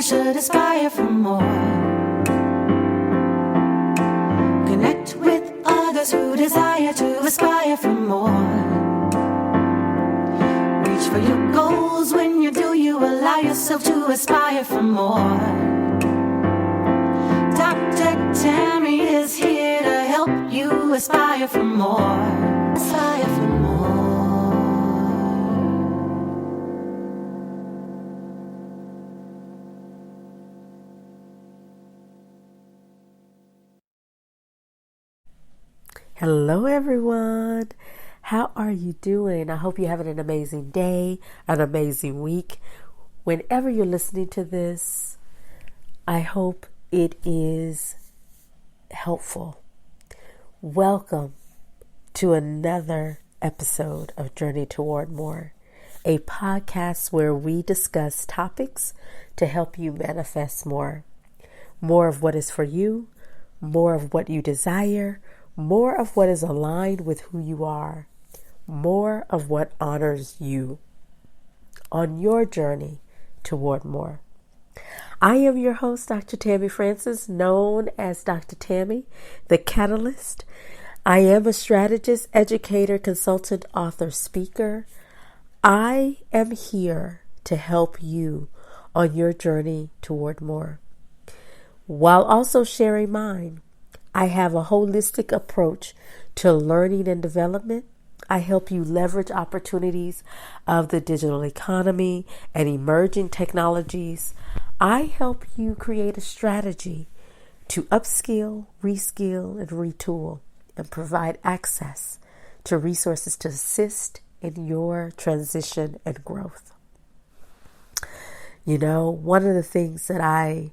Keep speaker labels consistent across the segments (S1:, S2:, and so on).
S1: you should aspire for more. Connect with others who desire to aspire for more. Reach for your goals. When you do, you allow yourself to aspire for more. Dr. Tammy is here to help you aspire for more. Aspire for more.
S2: Hello, everyone. How are you doing? I hope you're having an amazing day, an amazing week. Whenever you're listening to this, I hope it is helpful. Welcome to another episode of Journey Toward More, a podcast where we discuss topics to help you manifest more. More of what is for you, more of what you desire, more of what is aligned with who you are, more of what honors you on your journey toward more. I am your host, Dr. Tammy Francis, known as Dr. Tammy, the Catalyst. I am a strategist, educator, consultant, author, speaker. I am here to help you on your journey toward more, while also sharing mine. I have a holistic approach to learning and development. I help you leverage opportunities of the digital economy and emerging technologies. I help you create a strategy to upskill, reskill, and retool, and provide access to resources to assist in your transition and growth. You know, one of the things that I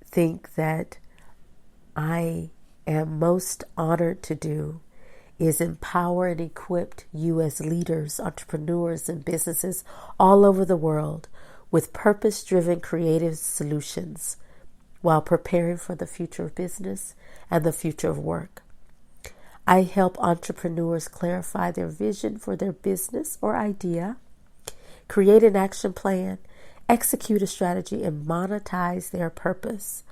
S2: think that I am most honored to do is empower and equip you as leaders, entrepreneurs, and businesses all over the world with purpose-driven creative solutions while preparing for the future of business and the future of work. I help entrepreneurs clarify their vision for their business or idea, create an action plan, execute a strategy, and monetize their purpose.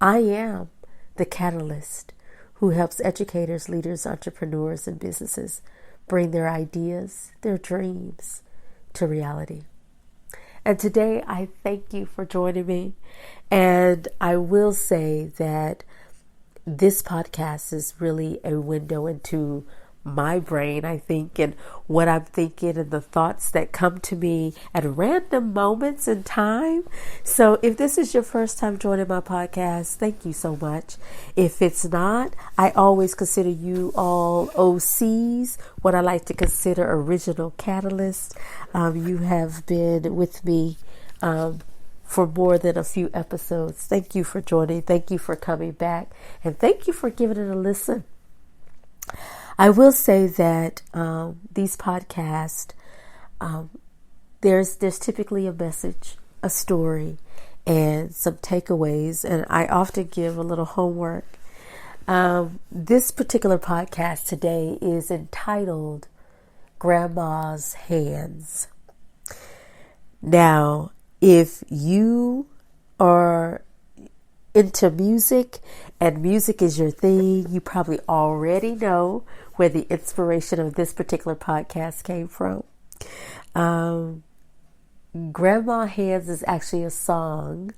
S2: I am the catalyst who helps educators, leaders, entrepreneurs, and businesses bring their ideas, their dreams to reality. And today, I thank you for joining me. And I will say that this podcast is really a window into my brain, I think, and what I'm thinking and the thoughts that come to me at random moments in time. So if this is your first time joining my podcast, thank you so much. If it's not, I always consider you all OCs, what I like to consider original catalysts. You have been with me for more than a few episodes. Thank you for joining. Thank you for coming back. And thank you for giving it a listen. I will say that these podcasts, there's typically a message, a story, and some takeaways, and I often give a little homework. This particular podcast today is entitled Grandma's Hands. Now, if you are into music and music is your thing, you probably already know where the inspiration of this particular podcast came from. Grandma Hands is actually a song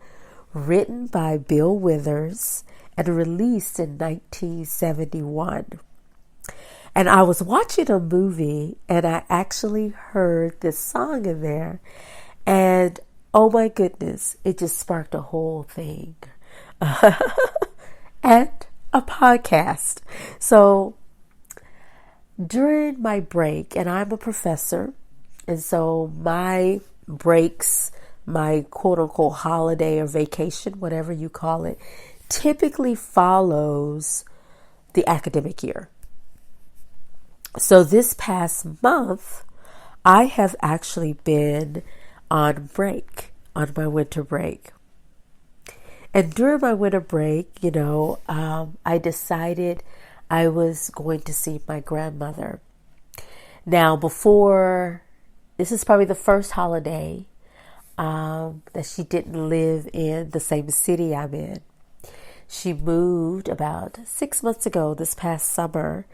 S2: written by Bill Withers and released in 1971. And I was watching a movie and I actually heard this song in there, and oh my goodness, it just sparked a whole thing. And a podcast. So during my break, and I'm a professor, and so my breaks, my quote unquote holiday or vacation, whatever you call it, typically follows the academic year. So this past month, I have actually been on break, on my winter break. And during my winter break, I decided I was going to see my grandmother. Now, this is probably the first holiday that she didn't live in the same city I'm in. She moved about 6 months ago this past summer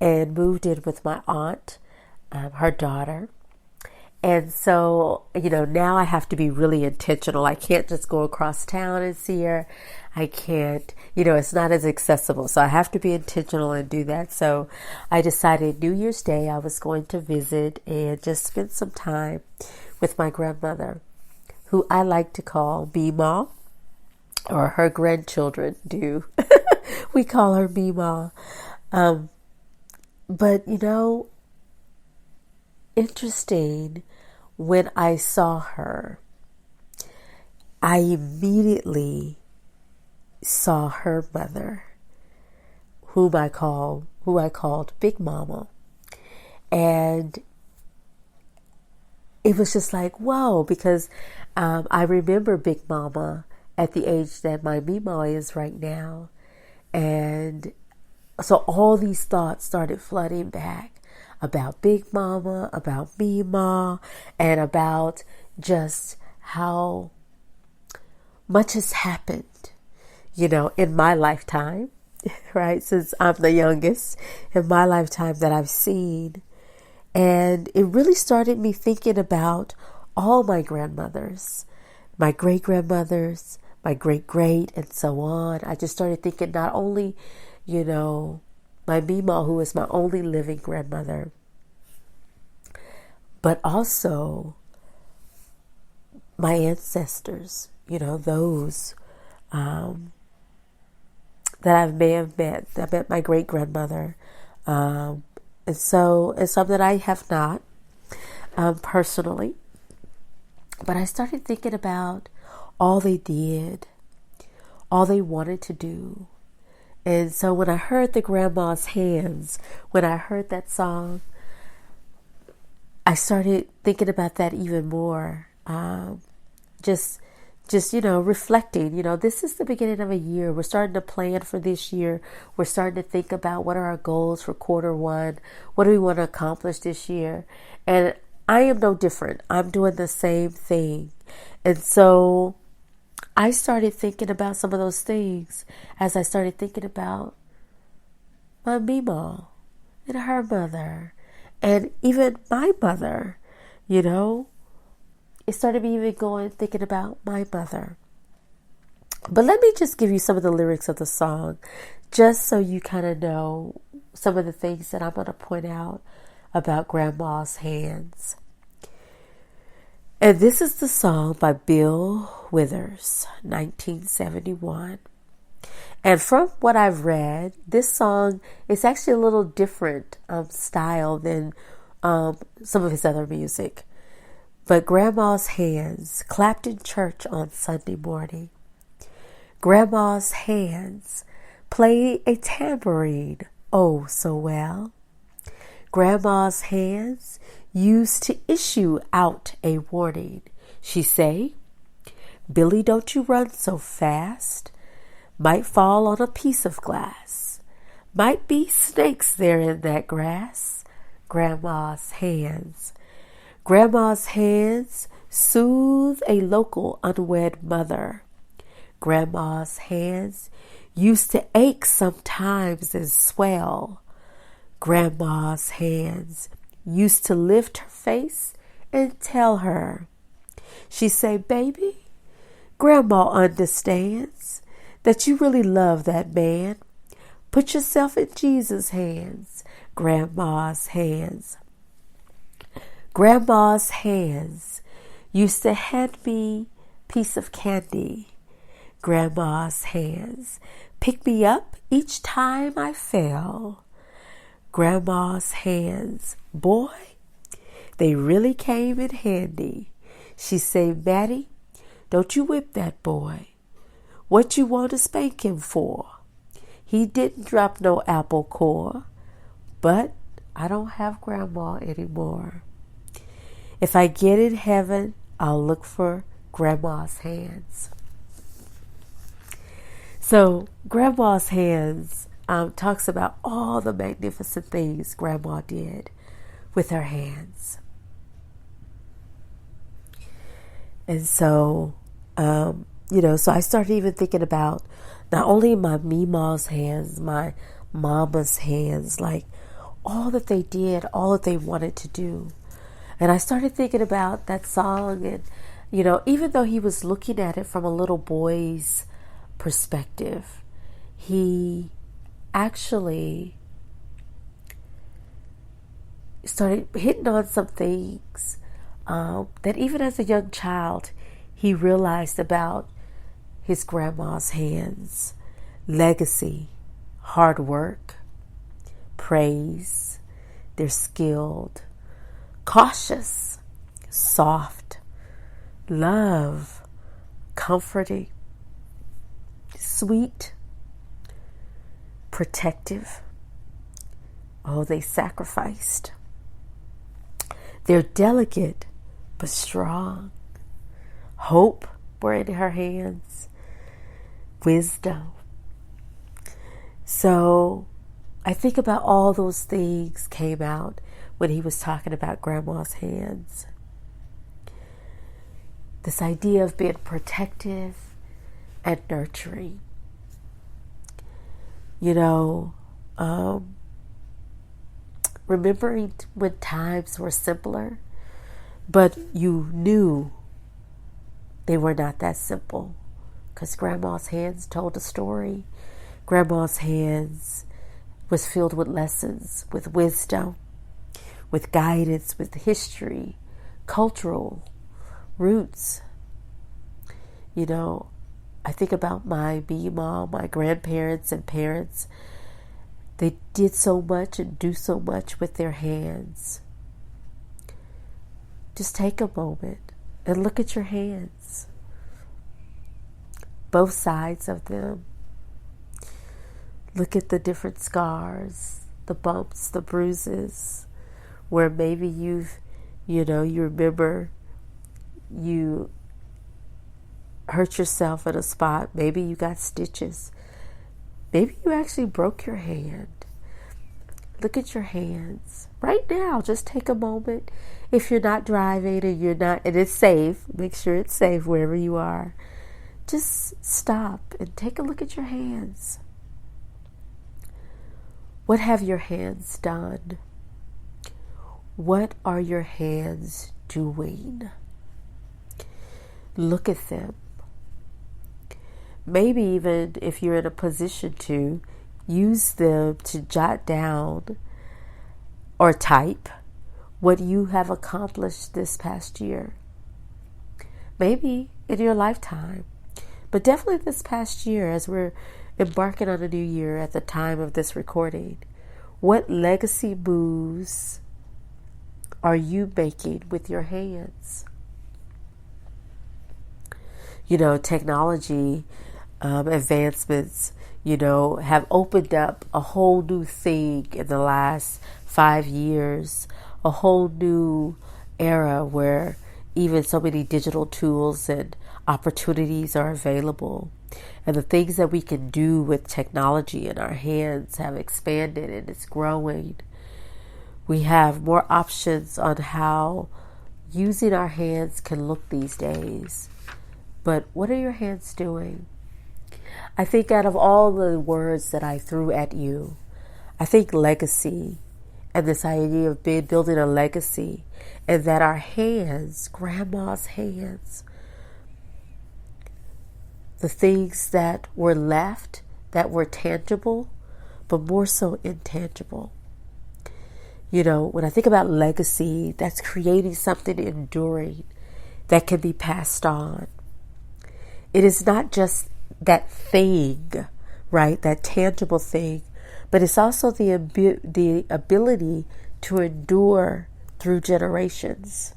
S2: and moved in with my aunt, her daughter. And so, now I have to be really intentional. I can't just go across town and see her. I can't, it's not as accessible. So I have to be intentional and do that. So I decided New Year's Day I was going to visit and just spend some time with my grandmother, who I like to call Meemaw, or her grandchildren do. We call her Meemaw. But, interesting, when I saw her, I immediately saw her mother, who I called Big Mama. And it was just like, whoa, because I remember Big Mama at the age that my Meemaw is right now. And so all these thoughts started flooding back about Big Mama, about Meemaw, and about just how much has happened, in my lifetime, right? Since I'm the youngest in my lifetime that I've seen. And it really started me thinking about all my grandmothers, my great-grandmothers, my great-great, and so on. I just started thinking not only, my Meemaw, who is my only living grandmother, but also my ancestors, those that I may have met. I met my great-grandmother, and some that I have not personally. But I started thinking about all they did, all they wanted to do. And so when I heard the Grandma's Hands, when I heard that song, I started thinking about that even more. Just reflecting, this is the beginning of a year. We're starting to plan for this year. We're starting to think about what are our goals for quarter one. What do we want to accomplish this year? And I am no different. I'm doing the same thing. And so I started thinking about some of those things as I started thinking about my Meemaw and her mother and even my mother, It started me even thinking about my mother. But let me just give you some of the lyrics of the song, just so you kind of know some of the things that I'm going to point out about Grandma's Hands. And this is the song by Bill Withers, 1971. And from what I've read, this song is actually a little different style than some of his other music. But Grandma's hands clapped in church on Sunday morning. Grandma's hands play a tambourine, oh so well. Grandma's hands used to issue out a warning. She say, "Billy, don't you run so fast. Might fall on a piece of glass. Might be snakes there in that grass." Grandma's hands. Grandma's hands soothe a local unwed mother. Grandma's hands used to ache sometimes and swell. Grandma's hands used to lift her face and tell her. She say, "Baby, Grandma understands that you really love that man. Put yourself in Jesus' hands." Grandma's hands. Grandma's hands used to hand me a piece of candy. Grandma's hands picked me up each time I fell. Grandma's hands, boy, they really came in handy. She say, "Maddie, don't you whip that boy. What you want to spank him for? He didn't drop no apple core." But I don't have Grandma anymore. If I get in heaven, I'll look for Grandma's hands. So Grandma's Hands talks about all the magnificent things Grandma did with her hands. And so, so I started even thinking about not only my Meemaw's hands, my mama's hands, like all that they did, all that they wanted to do. And I started thinking about that song, and, even though he was looking at it from a little boy's perspective, he actually started hitting on some things that even as a young child, he realized about his grandma's hands: legacy, hard work, praise. They're skilled, cautious, soft, love, comforting, sweet, protective. Oh, they sacrificed. They're delicate but strong. Hope were in her hands. Wisdom. So I think about all those things came out when he was talking about grandma's hands. This idea of being protective and nurturing. Remembering when times were simpler, but you knew they were not that simple, because grandma's hands told a story. Grandma's hands was filled with lessons, with wisdom, with guidance, with history, cultural roots. I think about my mom, my grandparents and parents. They did so much and do so much with their hands. Just take a moment and look at your hands. Both sides of them. Look at the different scars, the bumps, the bruises, where maybe you remember you hurt yourself in a spot. Maybe you got stitches. Maybe you actually broke your hand. Look at your hands right now. Just take a moment. If you're not driving and it's safe, make sure it's safe wherever you are. Just stop and take a look at your hands. What have your hands done? What are your hands doing? Look at them. Maybe even if you're in a position to use them to jot down or type what you have accomplished this past year. Maybe in your lifetime, but definitely this past year as we're embarking on a new year at the time of this recording. What legacy moves are you making with your hands? Technology advancements, have opened up a whole new thing in the last 5 years, a whole new era where even so many digital tools and opportunities are available. And the things that we can do with technology in our hands have expanded, and it's growing. We have more options on how using our hands can look these days. But what are your hands doing? I think out of all the words that I threw at you, I think legacy and this idea of building a legacy, and that our hands, grandma's hands, the things that were left, that were tangible, but more so intangible. When I think about legacy, that's creating something enduring that can be passed on. It is not just that thing, right? That tangible thing, but it's also the ability to endure through generations.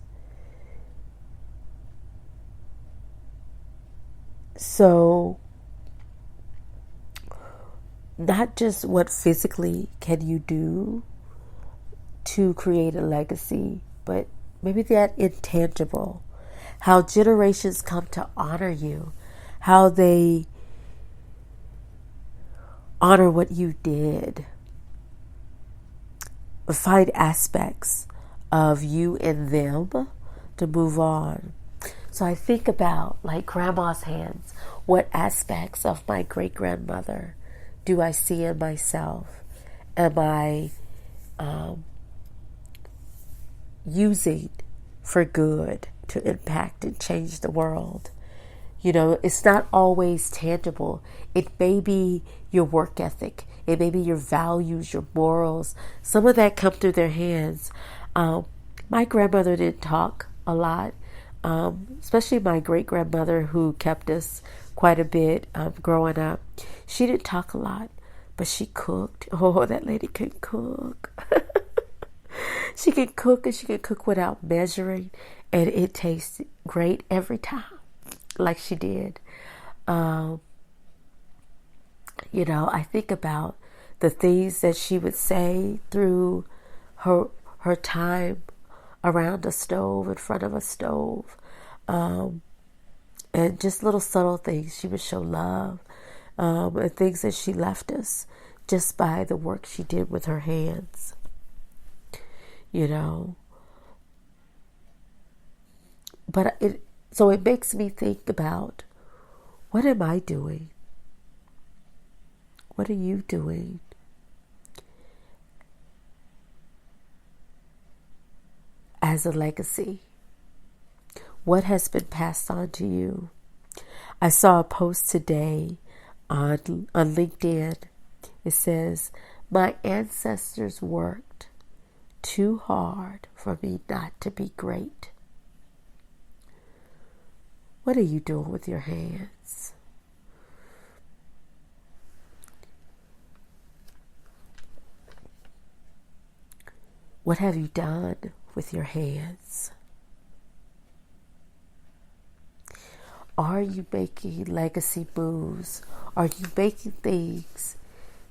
S2: So, not just what physically can you do to create a legacy, but maybe that intangible, how generations come to honor you, how they honor what you did, find aspects of you and them to move on. So I think about like grandma's hands. What aspects of my great-grandmother do I see in myself? Am I using for good to impact and change the world? You know, it's not always tangible. It may be your work ethic. It may be your values, your morals. Some of that come through their hands. My grandmother didn't talk a lot, especially my great-grandmother who kept us quite a bit growing up. She didn't talk a lot, but she cooked. Oh, that lady could cook. She could cook, and she could cook without measuring, and it tasted great every time, like she did. You know, I think about the things that she would say through her time around a stove, in front of a stove, and just little subtle things. She would show love, and things that she left us just by the work she did with her hands. You know, but it makes me think about, what am I doing? What are you doing? As a legacy, what has been passed on to you? I saw a post today on LinkedIn. It says, my ancestors worked too hard for me not to be great. What are you doing with your hands? What have you done with your hands? Are you making legacy moves? Are you making things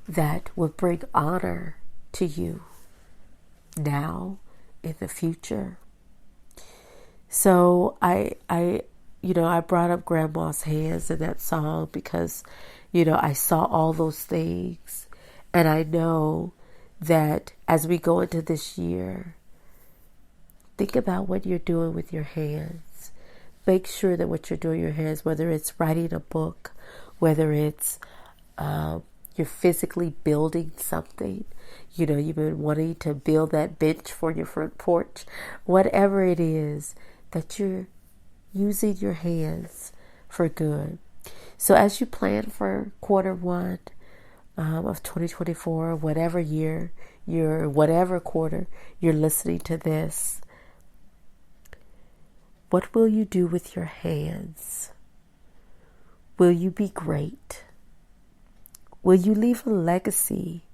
S2: that will bring honor to you now, in the future? So I brought up Grandma's hands in that song because, I saw all those things, and I know that as we go into this year, think about what you're doing with your hands. Make sure that what you're doing with your hands, whether it's writing a book, whether it's you're physically building something, you've been wanting to build that bench for your front porch, whatever it is, that you're using your hands for good. So as you plan for quarter one of 2024, whatever year, whatever quarter you're listening to this, what will you do with your hands? Will you be great? Will you leave a legacy?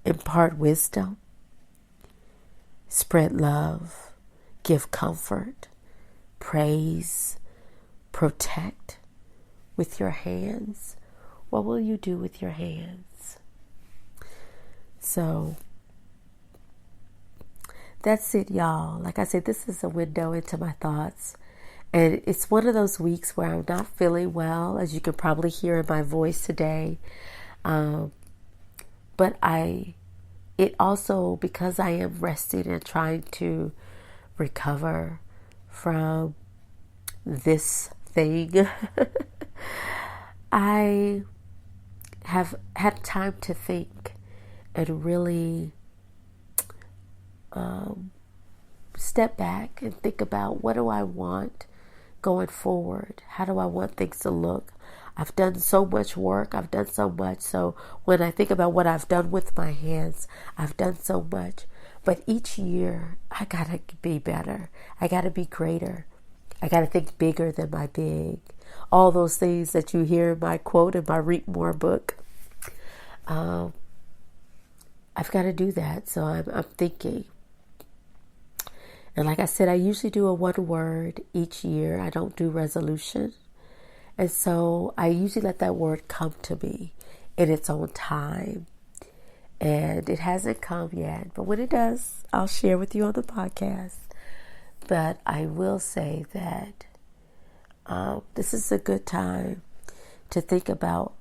S2: Impart wisdom? Spread love? Give comfort? Praise? Protect with your hands? What will you do with your hands? So that's it, y'all. Like I said, this is a window into my thoughts. And it's one of those weeks where I'm not feeling well, as you can probably hear in my voice today. But it also, because I am resting and trying to recover from this thing, I have had time to think and really step back and think about, what do I want going forward? How do I want things to look? I've done so much work. I've done so much. So when I think about what I've done with my hands, I've done so much. But each year, I got to be better. I got to be greater. I got to think bigger than my big. All those things that you hear in my quote in my Reap More book. I've got to do that. So I'm thinking. And like I said, I usually do a one word each year. I don't do resolution. And so I usually let that word come to me in its own time. And it hasn't come yet. But when it does, I'll share with you on the podcast. But I will say that this is a good time to think about,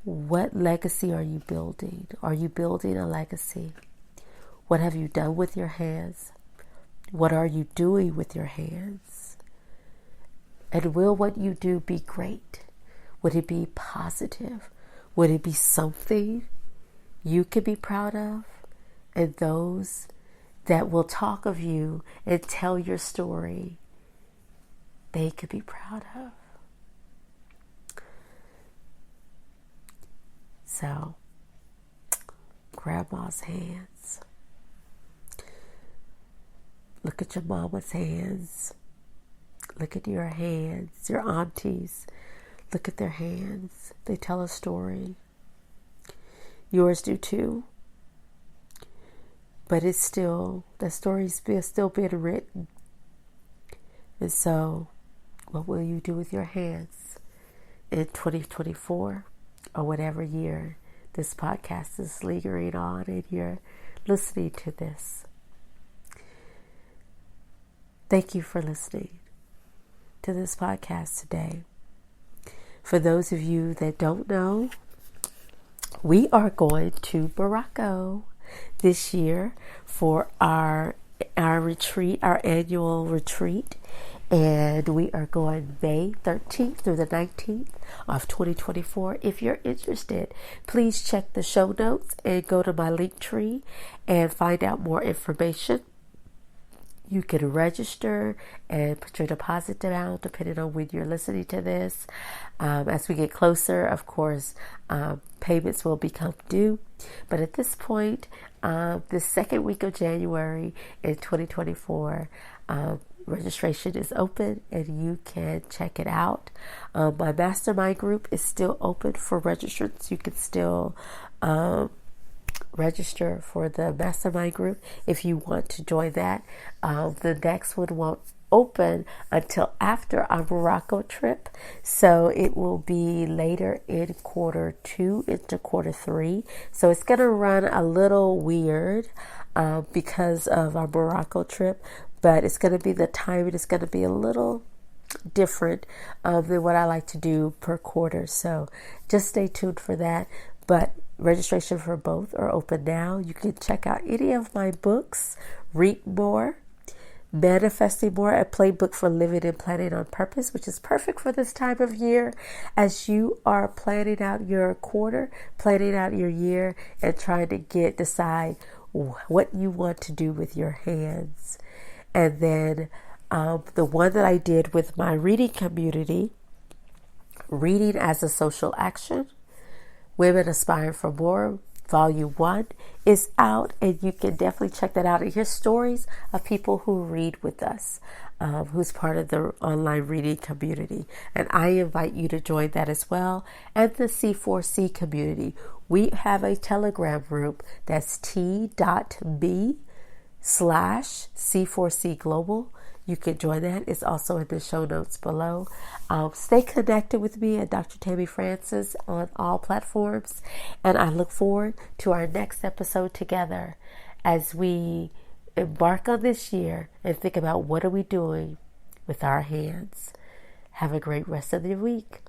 S2: what legacy are you building? Are you building a legacy? What have you done with your hands? What are you doing with your hands? And will what you do be great? Would it be positive? Would it be something you could be proud of? And those that will talk of you and tell your story, they could be proud of. So, grandma's hands. Look at your mama's hands. Look at your hands, your aunties. Look at their hands. They tell a story. Yours do too. But it's still, the story's still being written. And so, what will you do with your hands in 2024 or whatever year this podcast is lingering on and you're listening to this? Thank you for listening to this podcast today. For those of you that don't know, we are going to Morocco this year for our retreat, our annual retreat. And we are going May 13th through the 19th of 2024. If you're interested, please check the show notes and go to my link tree and find out more information. You can register and put your deposit down depending on when you're listening to this. As we get closer, of course, payments will become due. But at this point, the second week of January in 2024, registration is open and you can check it out. My mastermind group is still open for registrants. You can still register for the mastermind group if you want to join that. The next one won't open until after our Morocco trip, so it will be later in quarter 2 into quarter 3. So it's going to run a little weird because of our Morocco trip, but it's going to be the timing is going to be a little different than what I like to do per quarter. So just stay tuned for that. But registration for both are open now. You can check out any of my books. Read More, Manifesting More, a playbook for living and planning on purpose, which is perfect for this time of year as you are planning out your quarter, planning out your year, and trying to decide what you want to do with your hands. And then the one that I did with my reading community, Reading as a Social Action, Women Aspiring for More, Volume 1 is out, and you can definitely check that out and hear stories of people who read with us, who's part of the online reading community. And I invite you to join that as well. And the C4C community. We have a Telegram group that's t.me/C4C Global. You can join that. It's also in the show notes below. Stay connected with me at Dr. Tammy Francis on all platforms. And I look forward to our next episode together as we embark on this year and think about what are we doing with our hands. Have a great rest of the week.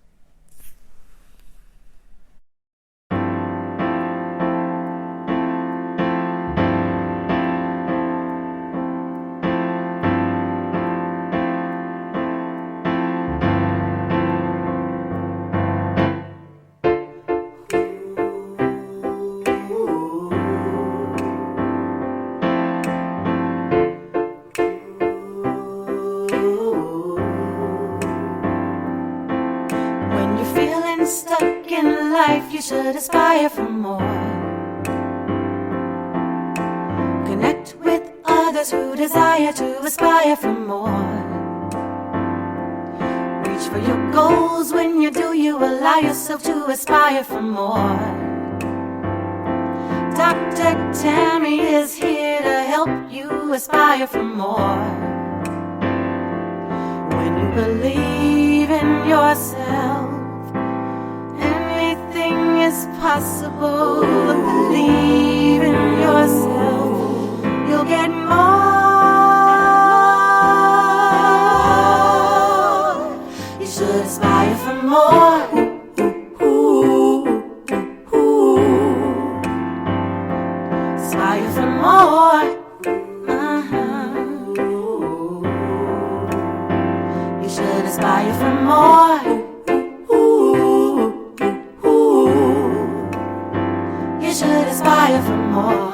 S1: Stuck in life, you should aspire for more. Connect with others who desire to aspire for more. Reach for your goals. When you do, you allow yourself to aspire for more. Dr. Tammy is here to help you aspire for more. When you believe in yourself, is possible. Believe in yourself, you'll get more. You should aspire for more. Aspire for more. You should aspire for more. you should aspire for more.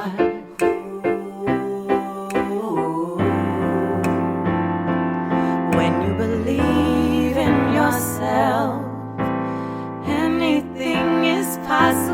S1: When you believe in yourself, anything is possible.